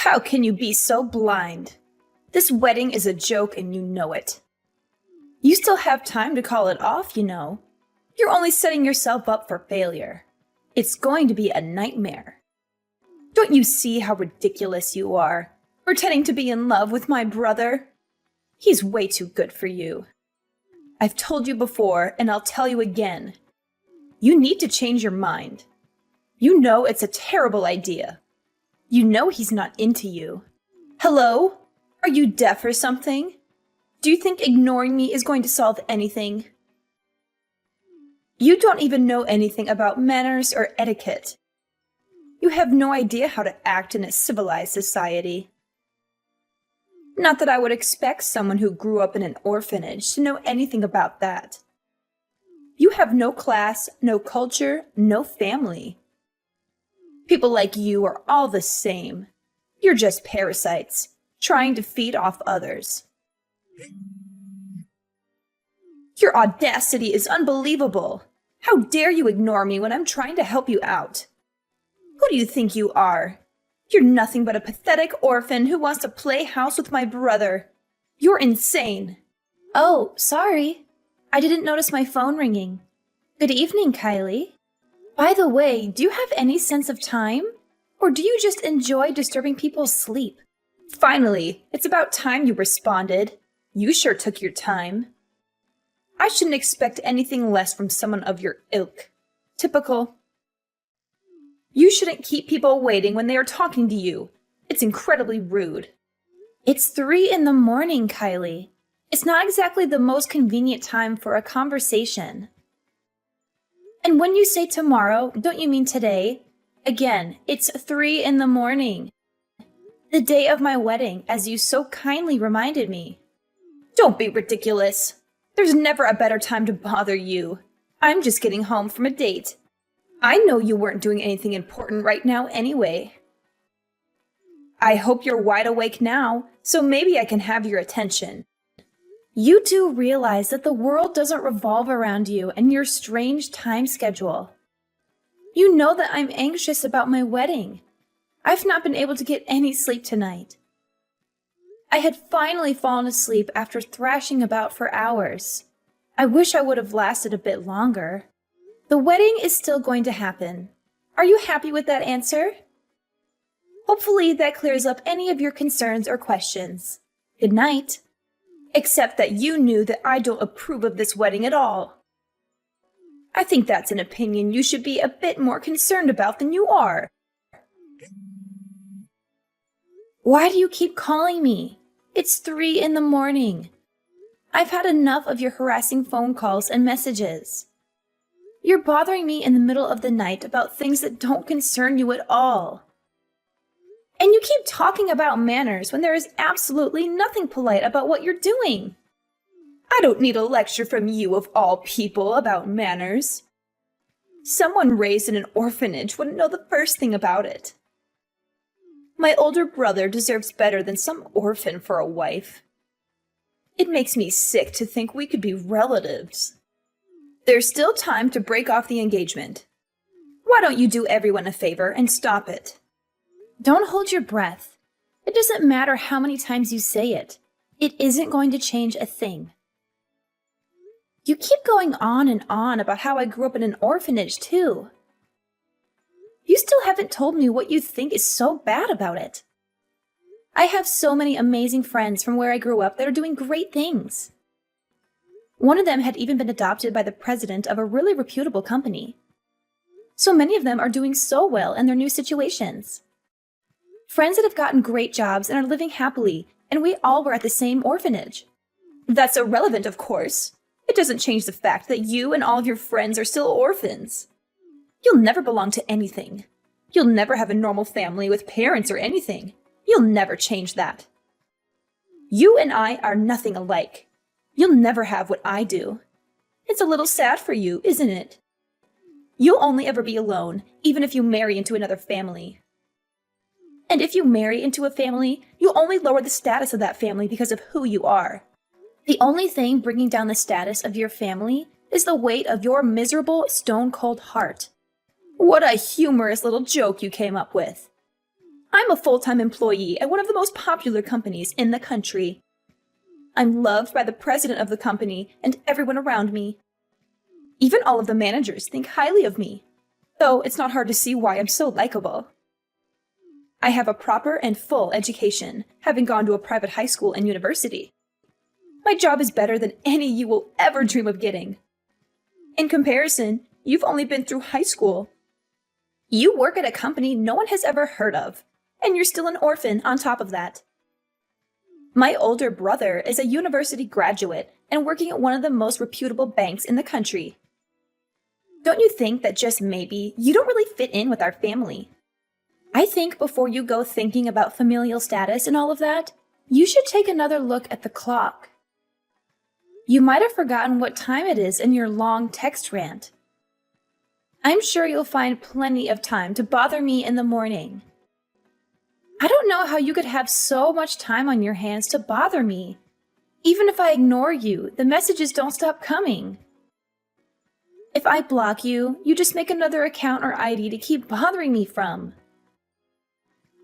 How can you be so blind? This wedding is a joke and you know it. You still have time to call it off, you know. You're only setting yourself up for failure. It's going to be a nightmare. Don't you see how ridiculous you are, pretending to be in love with my brother? He's way too good for you. I've told you before, and I'll tell you again. You need to change your mind. You know it's a terrible idea. You know he's not into you. Hello? Are you deaf or something? Do you think ignoring me is going to solve anything? You don't even know anything about manners or etiquette. You have no idea how to act in a civilized society. Not that I would expect someone who grew up in an orphanage to know anything about that. You have no class, no culture, no family. People like you are all the same. You're just parasites, trying to feed off others. Your audacity is unbelievable. How dare you ignore me when I'm trying to help you out? Who do you think you are? You're nothing but a pathetic orphan who wants to play house with my brother. You're insane. Oh, sorry. I didn't notice my phone ringing. Good evening, Kylie. By the way, do you have any sense of time? Or do you just enjoy disturbing people's sleep? Finally, it's about time you responded. You sure took your time. I shouldn't expect anything less from someone of your ilk. Typical. You shouldn't keep people waiting when they are talking to you. It's incredibly rude. It's 3 in the morning, Kylie. It's not exactly the most convenient time for a conversation. And when you say tomorrow, don't you mean today? Again, it's 3 in the morning. The day of my wedding, as you so kindly reminded me. Don't be ridiculous. There's never a better time to bother you. I'm just getting home from a date. I know you weren't doing anything important right now anyway. I hope you're wide awake now, so maybe I can have your attention. You do realize that the world doesn't revolve around you and your strange time schedule. You know that I'm anxious about my wedding. I've not been able to get any sleep tonight. I had finally fallen asleep after thrashing about for hours. I wish I would have lasted a bit longer. The wedding is still going to happen. Are you happy with that answer? Hopefully that clears up any of your concerns or questions. Good night. Except that you knew that I don't approve of this wedding at all. I think that's an opinion you should be a bit more concerned about than you are. Why do you keep calling me? It's 3 in the morning. I've had enough of your harassing phone calls and messages. You're bothering me in the middle of the night about things that don't concern you at all. And you keep talking about manners when there is absolutely nothing polite about what you're doing. I don't need a lecture from you of all people about manners. Someone raised in an orphanage wouldn't know the first thing about it. My older brother deserves better than some orphan for a wife. It makes me sick to think we could be relatives. There's still time to break off the engagement. Why don't you do everyone a favor and stop it? Don't hold your breath. It doesn't matter how many times you say it. It isn't going to change a thing. You keep going on and on about how I grew up in an orphanage, too. You still haven't told me what you think is so bad about it. I have so many amazing friends from where I grew up that are doing great things. One of them had even been adopted by the president of a really reputable company. So many of them are doing so well in their new situations. Friends that have gotten great jobs and are living happily, and we all were at the same orphanage. That's irrelevant, of course. It doesn't change the fact that you and all of your friends are still orphans. You'll never belong to anything. You'll never have a normal family with parents or anything. You'll never change that. You and I are nothing alike. You'll never have what I do. It's a little sad for you, isn't it? You'll only ever be alone, even if you marry into another family. And if you marry into a family, you'll only lower the status of that family because of who you are. The only thing bringing down the status of your family is the weight of your miserable, stone-cold heart. What a humorous little joke you came up with. I'm a full-time employee at one of the most popular companies in the country. I'm loved by the president of the company and everyone around me. Even all of the managers think highly of me, though it's not hard to see why I'm so likable. I have a proper and full education, having gone to a private high school and university. My job is better than any you will ever dream of getting. In comparison, you've only been through high school. You work at a company no one has ever heard of, and you're still an orphan on top of that. My older brother is a university graduate and working at one of the most reputable banks in the country. Don't you think that just maybe you don't really fit in with our family? I think before you go thinking about familial status and all of that, you should take another look at the clock. You might have forgotten what time it is in your long text rant. I'm sure you'll find plenty of time to bother me in the morning. I don't know how you could have so much time on your hands to bother me. Even if I ignore you, the messages don't stop coming. If I block you, you just make another account or ID to keep bothering me from.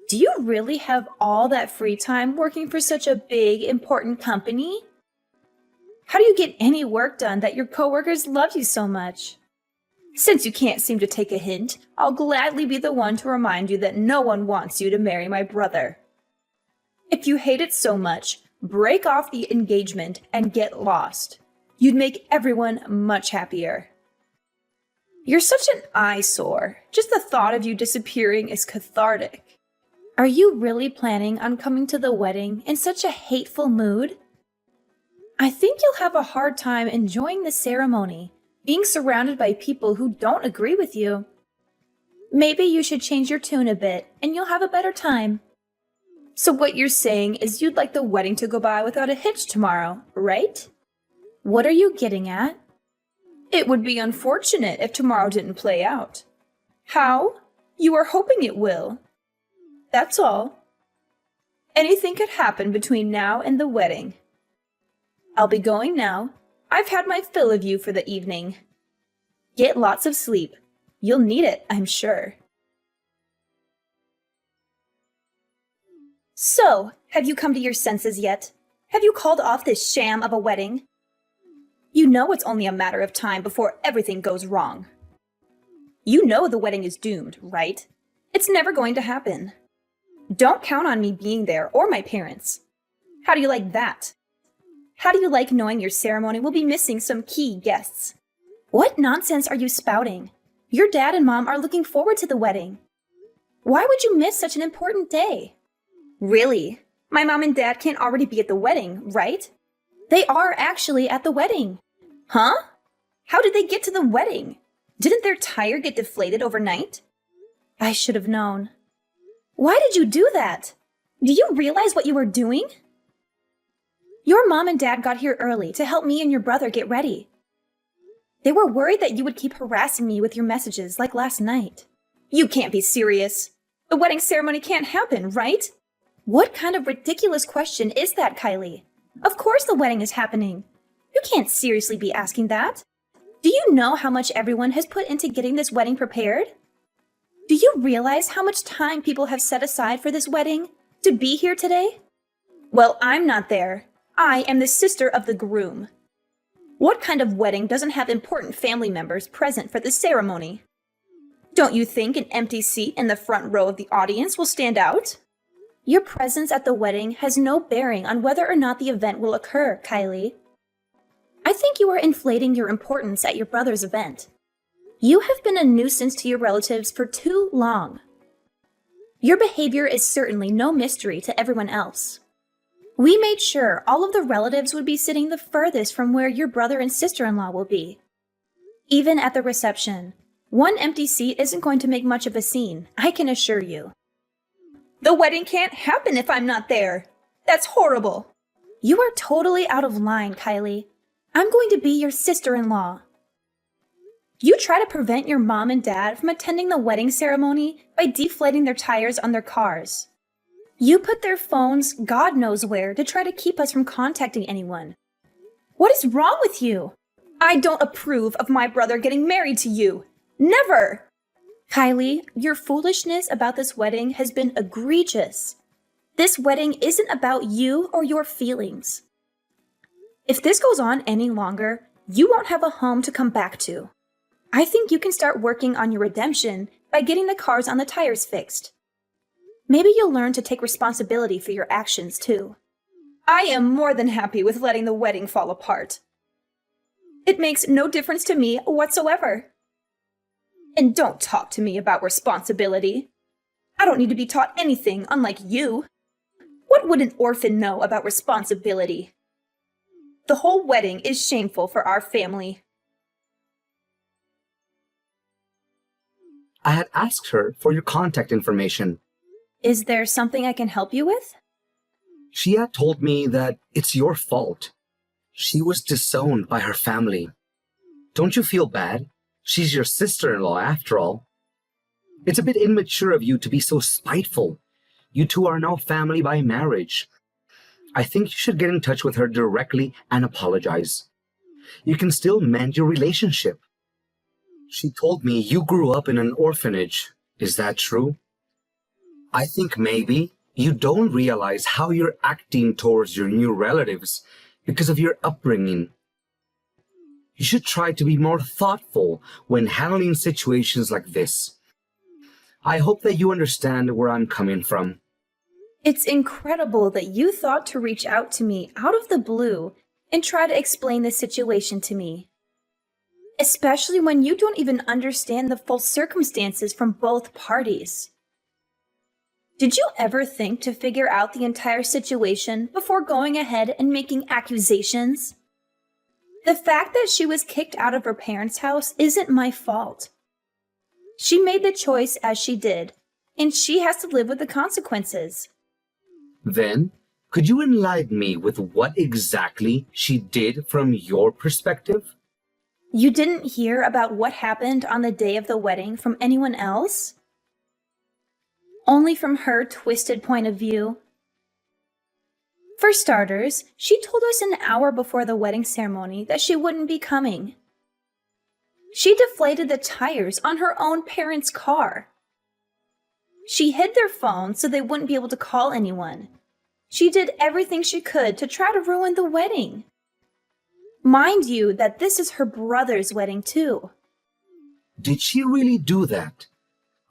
Do you really have all that free time working for such a big, important company? How do you get any work done that your coworkers love you so much? Since you can't seem to take a hint, I'll gladly be the one to remind you that no one wants you to marry my brother. If you hate it so much, break off the engagement and get lost. You'd make everyone much happier. You're such an eyesore. Just the thought of you disappearing is cathartic. Are you really planning on coming to the wedding in such a hateful mood? I think you'll have a hard time enjoying the ceremony, being surrounded by people who don't agree with you. Maybe you should change your tune a bit and you'll have a better time. So what you're saying is you'd like the wedding to go by without a hitch tomorrow, right? What are you getting at? It would be unfortunate if tomorrow didn't play out. How? You are hoping it will. That's all. Anything could happen between now and the wedding. I'll be going now. I've had my fill of you for the evening. Get lots of sleep. You'll need it, I'm sure. So, have you come to your senses yet? Have you called off this sham of a wedding? You know it's only a matter of time before everything goes wrong. You know the wedding is doomed, right? It's never going to happen. Don't count on me being there or my parents. How do you like that? How do you like knowing your ceremony will be missing some key guests? What nonsense are you spouting? Your dad and mom are looking forward to the wedding. Why would you miss such an important day? Really? My mom and dad can't already be at the wedding, right? They are actually at the wedding. Huh? How did they get to the wedding? Didn't their tire get deflated overnight? I should have known. Why did you do that? Do you realize what you were doing? Your mom and dad got here early to help me and your brother get ready. They were worried that you would keep harassing me with your messages like last night. You can't be serious. The wedding ceremony can't happen, right? What kind of ridiculous question is that, Kylie? Of course the wedding is happening. You can't seriously be asking that. Do you know how much everyone has put into getting this wedding prepared? Do you realize how much time people have set aside for this wedding to be here today? Well, I'm not there. I am the sister of the groom. What kind of wedding doesn't have important family members present for the ceremony? Don't you think an empty seat in the front row of the audience will stand out? Your presence at the wedding has no bearing on whether or not the event will occur, Kylie. I think you are inflating your importance at your brother's event. You have been a nuisance to your relatives for too long. Your behavior is certainly no mystery to everyone else. We made sure all of the relatives would be sitting the furthest from where your brother and sister-in-law will be. Even at the reception, one empty seat isn't going to make much of a scene, I can assure you. The wedding can't happen if I'm not there. That's horrible. You are totally out of line, Kylie. I'm going to be your sister-in-law. You try to prevent your mom and dad from attending the wedding ceremony by deflating their tires on their cars. You put their phones God knows where to try to keep us from contacting anyone. What is wrong with you? I don't approve of my brother getting married to you. Never! Kylie, your foolishness about this wedding has been egregious. This wedding isn't about you or your feelings. If this goes on any longer, you won't have a home to come back to. I think you can start working on your redemption by getting the cars on the tires fixed. Maybe you'll learn to take responsibility for your actions too. I am more than happy with letting the wedding fall apart. It makes no difference to me whatsoever. And don't talk to me about responsibility. I don't need to be taught anything, unlike you. What would an orphan know about responsibility? The whole wedding is shameful for our family. I had asked her for your contact information. Is there something I can help you with? She had told me that it's your fault. She was disowned by her family. Don't you feel bad? She's your sister-in-law after all. It's a bit immature of you to be so spiteful. You two are now family by marriage. I think you should get in touch with her directly and apologize. You can still mend your relationship. She told me you grew up in an orphanage. Is that true? I think maybe you don't realize how you're acting towards your new relatives because of your upbringing. You should try to be more thoughtful when handling situations like this. I hope that you understand where I'm coming from. It's incredible that you thought to reach out to me out of the blue and try to explain the situation to me. Especially when you don't even understand the full circumstances from both parties. Did you ever think to figure out the entire situation before going ahead and making accusations? The fact that she was kicked out of her parents' house isn't my fault. She made the choice as she did, and she has to live with the consequences. Then, could you enlighten me with what exactly she did from your perspective? You didn't hear about what happened on the day of the wedding from anyone else? Only from her twisted point of view. For starters, she told us an hour before the wedding ceremony that she wouldn't be coming. She deflated the tires on her own parents' car. She hid their phones so they wouldn't be able to call anyone. She did everything she could to try to ruin the wedding. Mind you that this is her brother's wedding too. Did she really do that?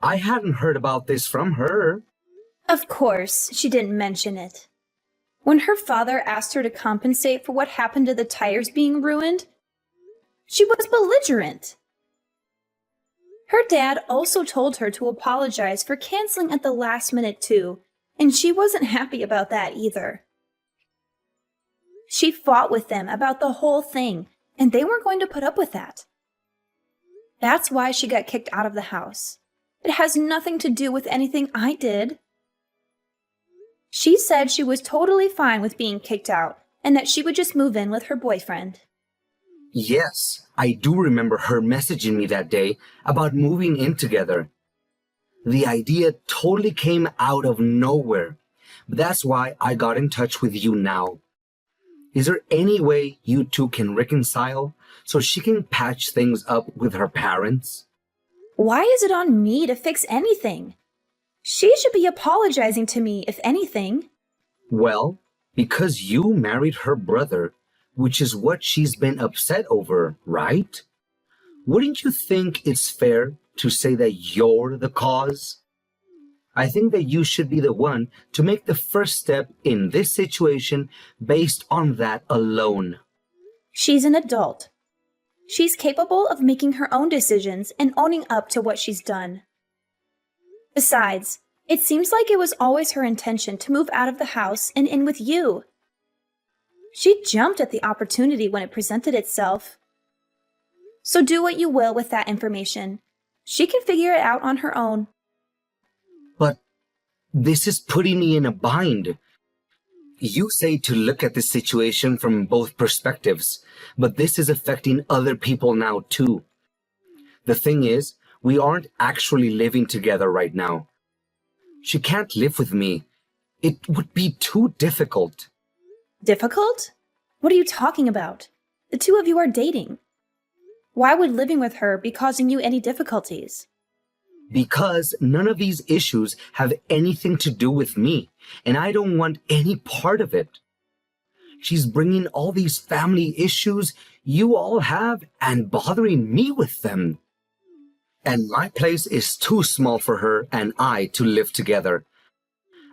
I hadn't heard about this from her. Of course, she didn't mention it. When her father asked her to compensate for what happened to the tires being ruined, she was belligerent. Her dad also told her to apologize for canceling at the last minute too, and she wasn't happy about that either. She fought with them about the whole thing, and they weren't going to put up with that. That's why she got kicked out of the house. It has nothing to do with anything I did. She said she was totally fine with being kicked out and that she would just move in with her boyfriend. Yes, I do remember her messaging me that day about moving in together. The idea totally came out of nowhere. But that's why I got in touch with you now. Is there any way you two can reconcile so she can patch things up with her parents? Why is it on me to fix anything? She should be apologizing to me, if anything. Well, because you married her brother, which is what she's been upset over, right? Wouldn't you think it's fair to say that you're the cause? I think that you should be the one to make the first step in this situation based on that alone. She's an adult. She's capable of making her own decisions and owning up to what she's done. Besides, it seems like it was always her intention to move out of the house and in with you. She jumped at the opportunity when it presented itself. So do what you will with that information. She can figure it out on her own. But this is putting me in a bind. You say to look at the situation from both perspectives, but this is affecting other people now too. The thing is, we aren't actually living together right now. She can't live with me. It would be too difficult. Difficult? What are you talking about? The two of you are dating. Why would living with her be causing you any difficulties? Because none of these issues have anything to do with me, and I don't want any part of it. She's bringing all these family issues you all have and bothering me with them. And my place is too small for her and I to live together.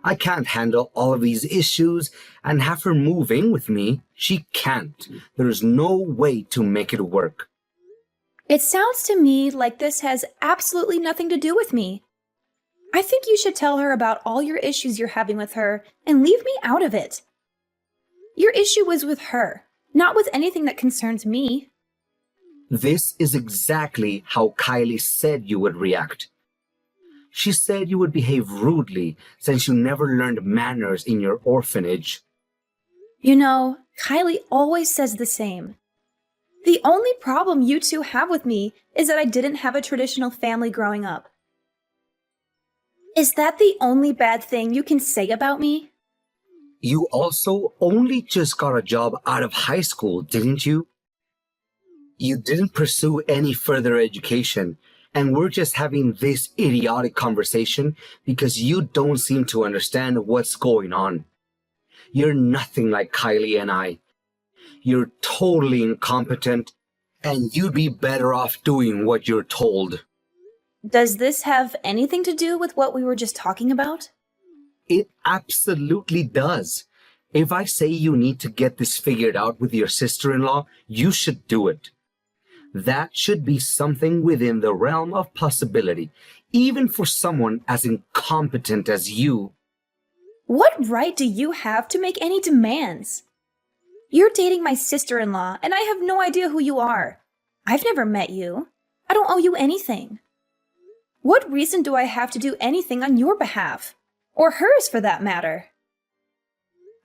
I can't handle all of these issues and have her move in with me. She can't. There's no way to make it work. It sounds to me like this has absolutely nothing to do with me. I think you should tell her about all your issues you're having with her and leave me out of it. Your issue was with her, not with anything that concerns me. This is exactly how Kylie said you would react. She said you would behave rudely since you never learned manners in your orphanage. You know, Kylie always says the same. The only problem you two have with me is that I didn't have a traditional family growing up. Is that the only bad thing you can say about me? You also only just got a job out of high school, didn't you? You didn't pursue any further education, and we're just having this idiotic conversation because you don't seem to understand what's going on. You're nothing like Kylie and I. You're totally incompetent, and you'd be better off doing what you're told. Does this have anything to do with what we were just talking about? It absolutely does. If I say you need to get this figured out with your sister-in-law, you should do it. That should be something within the realm of possibility, even for someone as incompetent as you. What right do you have to make any demands? You're dating my sister-in-law, and I have no idea who you are. I've never met you. I don't owe you anything. What reason do I have to do anything on your behalf? Or hers, for that matter?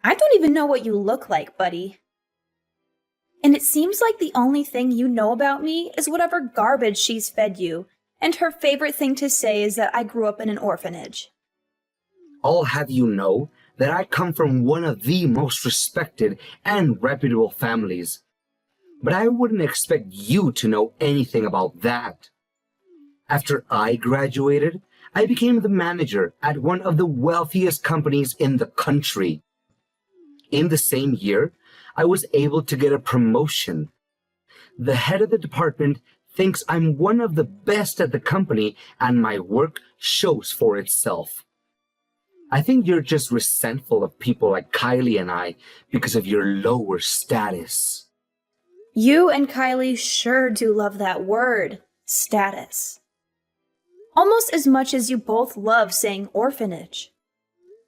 I don't even know what you look like, buddy. And it seems like the only thing you know about me is whatever garbage she's fed you, and her favorite thing to say is that I grew up in an orphanage. I'll have you know that I come from one of the most respected and reputable families. But I wouldn't expect you to know anything about that. After I graduated, I became the manager at one of the wealthiest companies in the country. In the same year, I was able to get a promotion. The head of the department thinks I'm one of the best at the company, and my work shows for itself. I think you're just resentful of people like Kylie and I because of your lower status. You and Kylie sure do love that word, status. Almost as much as you both love saying orphanage.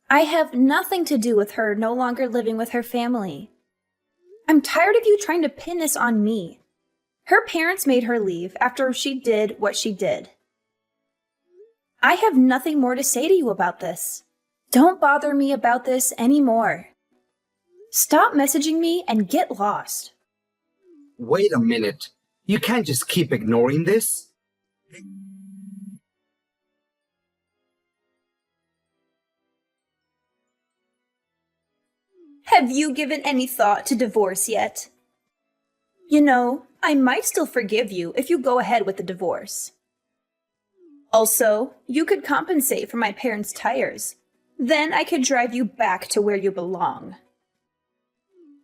I have nothing to do with her no longer living with her family. I'm tired of you trying to pin this on me. Her parents made her leave after she did what she did. I have nothing more to say to you about this. Don't bother me about this anymore. Stop messaging me and get lost. Wait a minute. You can't just keep ignoring this. Have you given any thought to divorce yet? You know, I might still forgive you if you go ahead with the divorce. Also, you could compensate for my parents' tires. Then I could drive you back to where you belong.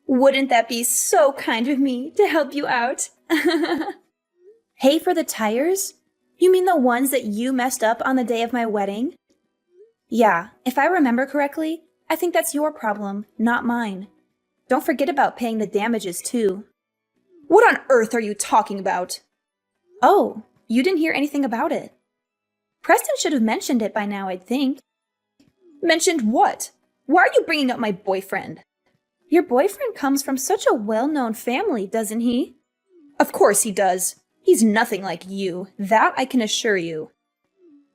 Wouldn't that be so kind of me to help you out? Pay for the tires? You mean the ones that you messed up on the day of my wedding? Yeah, if I remember correctly, I think that's your problem, not mine. Don't forget about paying the damages, too. What on earth are you talking about? Oh, you didn't hear anything about it. Preston should have mentioned it by now, I'd think. Mentioned what? Why are you bringing up my boyfriend? Your boyfriend comes from such a well-known family, doesn't he? Of course he does. He's nothing like you, that I can assure you.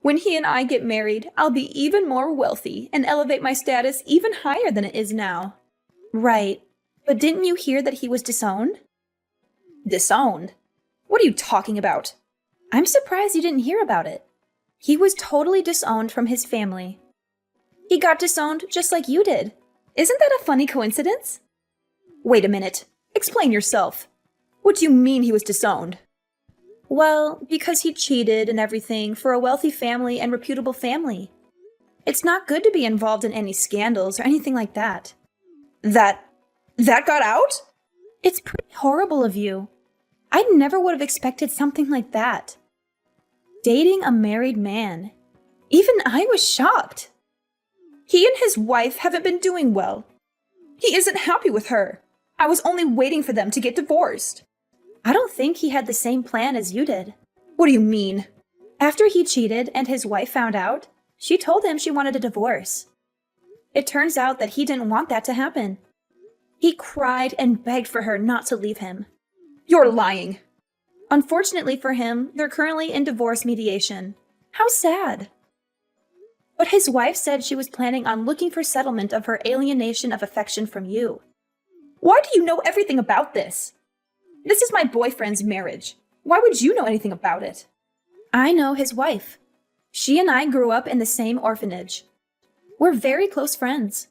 When he and I get married, I'll be even more wealthy and elevate my status even higher than it is now. Right, but didn't you hear that he was disowned? Disowned? What are you talking about? I'm surprised you didn't hear about it. He was totally disowned from his family. He got disowned just like you did. Isn't that a funny coincidence? Wait a minute. Explain yourself. What do you mean he was disowned? Well, because he cheated and everything for a wealthy family and reputable family. It's not good to be involved in any scandals or anything like that. That got out? It's pretty horrible of you. I never would have expected something like that. Dating a married man. Even I was shocked. He and his wife haven't been doing well. He isn't happy with her. I was only waiting for them to get divorced. I don't think he had the same plan as you did. What do you mean? After he cheated and his wife found out, she told him she wanted a divorce. It turns out that he didn't want that to happen. He cried and begged for her not to leave him. You're lying. Unfortunately for him, they're currently in divorce mediation. How sad. But his wife said she was planning on looking for settlement of her alienation of affection from you. Why do you know everything about this? This is my boyfriend's marriage. Why would you know anything about it? I know his wife. She and I grew up in the same orphanage. We're very close friends.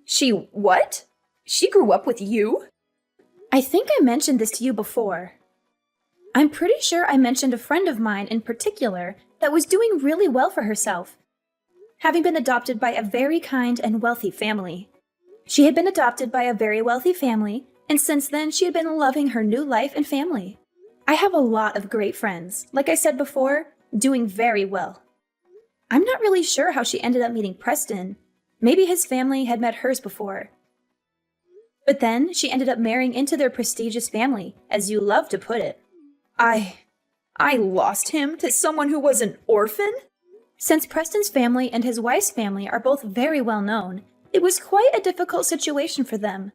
She what? She grew up with you? I think I mentioned this to you before. I'm pretty sure I mentioned a friend of mine in particular that was doing really well for herself, having been adopted by a very kind and wealthy family. She had been adopted by a very wealthy family, and since then she had been loving her new life and family. I have a lot of great friends, like I said before, doing very well. I'm not really sure how she ended up meeting Preston. Maybe his family had met hers before. But then she ended up marrying into their prestigious family, as you love to put it. I lost him to someone who was an orphan? Since Preston's family and his wife's family are both very well known, it was quite a difficult situation for them.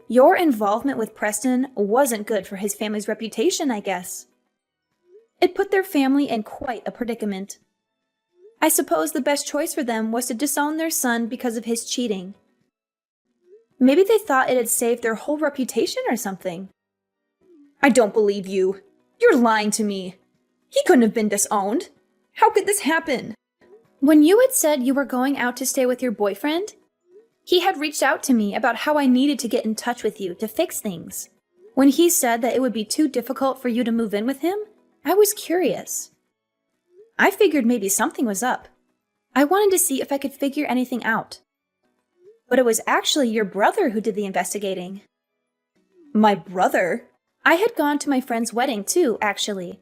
Your involvement with Preston wasn't good for his family's reputation, I guess. It put their family in quite a predicament. I suppose the best choice for them was to disown their son because of his cheating. Maybe they thought it had saved their whole reputation or something. I don't believe you. You're lying to me. He couldn't have been disowned. How could this happen? When you had said you were going out to stay with your boyfriend, he had reached out to me about how I needed to get in touch with you to fix things. When he said that it would be too difficult for you to move in with him, I was curious. I figured maybe something was up. I wanted to see if I could figure anything out. But it was actually your brother who did the investigating. My brother? I had gone to my friend's wedding too, actually.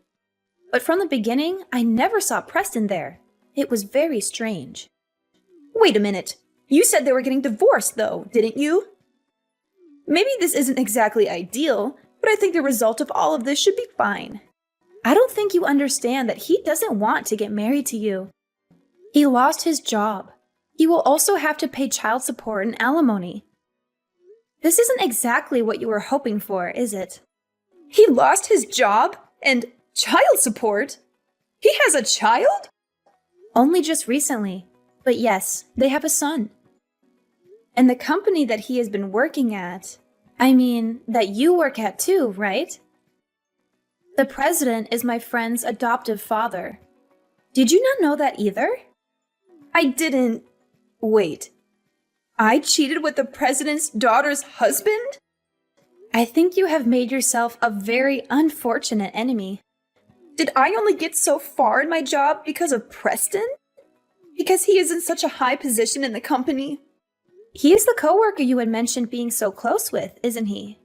But from the beginning, I never saw Preston there. It was very strange. Wait a minute. You said they were getting divorced, though, didn't you? Maybe this isn't exactly ideal, but I think the result of all of this should be fine. I don't think you understand that he doesn't want to get married to you. He lost his job. He will also have to pay child support and alimony. This isn't exactly what you were hoping for, is it? He lost his job and child support? He has a child? Only just recently. But yes, they have a son. And the company that he has been working at, that you work at too, right? The president is my friend's adoptive father. Did you not know that either? I didn't. Wait. I cheated with the president's daughter's husband? I think you have made yourself a very unfortunate enemy. Did I only get so far in my job because of Preston? Because he is in such a high position in the company? He is the coworker you had mentioned being so close with, isn't he?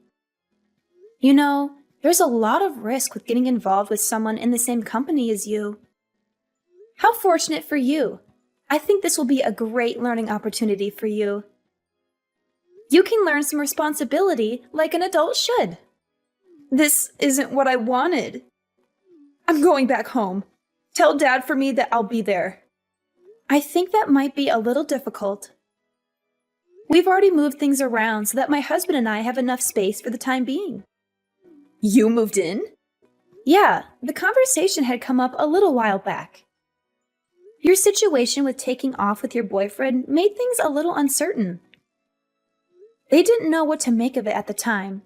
You know, there's a lot of risk with getting involved with someone in the same company as you. How fortunate for you. I think this will be a great learning opportunity for you. You can learn some responsibility like an adult should. This isn't what I wanted. I'm going back home. Tell Dad for me that I'll be there. I think that might be a little difficult. We've already moved things around so that my husband and I have enough space for the time being. You moved in? Yeah, the conversation had come up a little while back. Your situation with taking off with your boyfriend made things a little uncertain. They didn't know what to make of it at the time.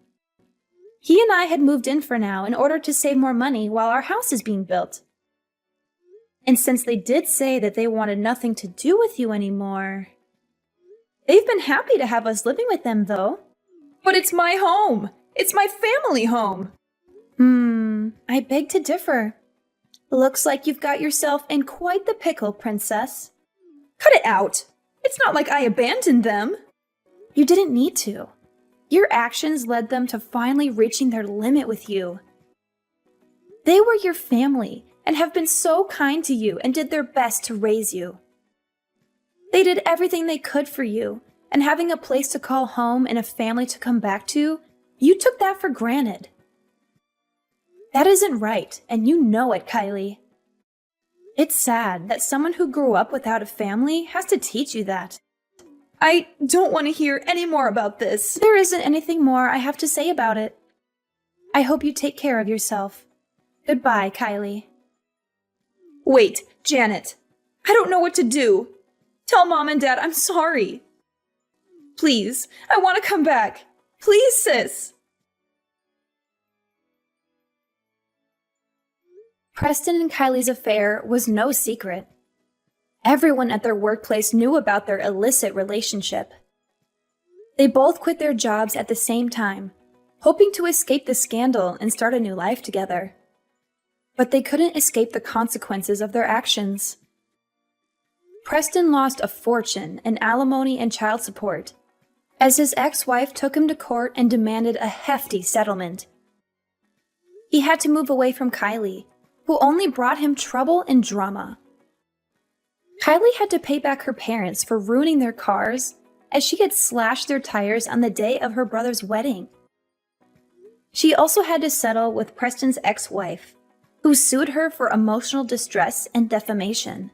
He and I had moved in for now in order to save more money while our house is being built. And since they did say that they wanted nothing to do with you anymore, they've been happy to have us living with them, though. But it's my home. It's my family home. I beg to differ. Looks like you've got yourself in quite the pickle, princess. Cut it out! It's not like I abandoned them! You didn't need to. Your actions led them to finally reaching their limit with you. They were your family and have been so kind to you and did their best to raise you. They did everything they could for you, and having a place to call home and a family to come back to, you took that for granted. That isn't right, and you know it, Kylie. It's sad that someone who grew up without a family has to teach you that. I don't want to hear any more about this. There isn't anything more I have to say about it. I hope you take care of yourself. Goodbye, Kylie. Wait, Janet. I don't know what to do. Tell Mom and Dad I'm sorry. Please, I want to come back. Please, sis. Preston and Kylie's affair was no secret. Everyone at their workplace knew about their illicit relationship. They both quit their jobs at the same time, hoping to escape the scandal and start a new life together. But they couldn't escape the consequences of their actions. Preston lost a fortune in alimony and child support, as his ex-wife took him to court and demanded a hefty settlement. He had to move away from Kylie, who only brought him trouble and drama. Kylie had to pay back her parents for ruining their cars, as she had slashed their tires on the day of her brother's wedding. She also had to settle with Preston's ex-wife, who sued her for emotional distress and defamation.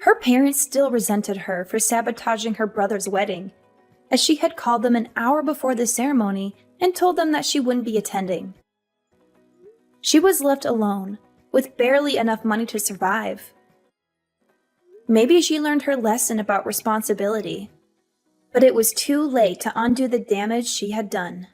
Her parents still resented her for sabotaging her brother's wedding, as she had called them an hour before the ceremony and told them that she wouldn't be attending. She was left alone, with barely enough money to survive. Maybe she learned her lesson about responsibility, but it was too late to undo the damage she had done.